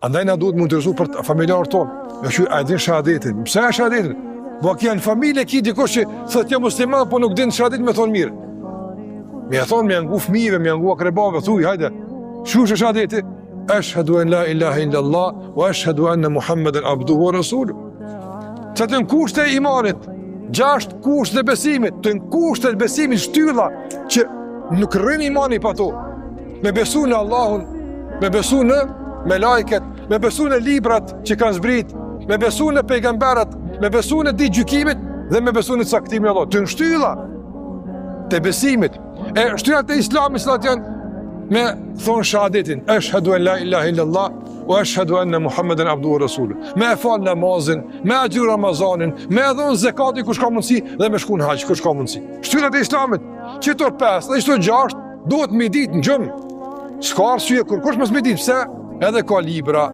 Andaj na duhet më interesu për familjarët tonë. Me që a din shahadetin. Pse e shahadetin? Po ki janë familje ki dikush që thot jam musliman, po nuk din shahadetin me thonë mirë. Me e thonë me jangu fëmijëve, me jangu akrebave, thuj, hajde. Shu është shahadeti? Ashhadu an la ilaha illallah wa ashhadu anna Muhammeden abduhu wa rasuluhu. Që të në kushte e imanit, 6 kushte e besimit, të në kushte e besimit shtylla që nuk rrim imani pa to. Me besu në Allahun, me besu në me lajket, me besu në librat që kanë zbrit, me besu në pejgamberat, me besu në ditë gjykimit dhe me besu në caktimin e Allah. Të në shtylla të besimit. E shtyllat e islamit së janë me thonë shahadetin, ashhadu an la ilaha illallah wa ashhadu anna Muhammeden abduhu wa rasuluhu. Me e falë namazin, me e gjyrë Ramazanin, me e dhonë zekati kush ka mundësi dhe me shku në haqë kush ka mundësi. Shtyllat e islamit, qëtor 5 dhe qëtor 6, duhet me ditë në gjëmë. S'ka arsye kur kush mos me ditë, pse? Edhe ka libra.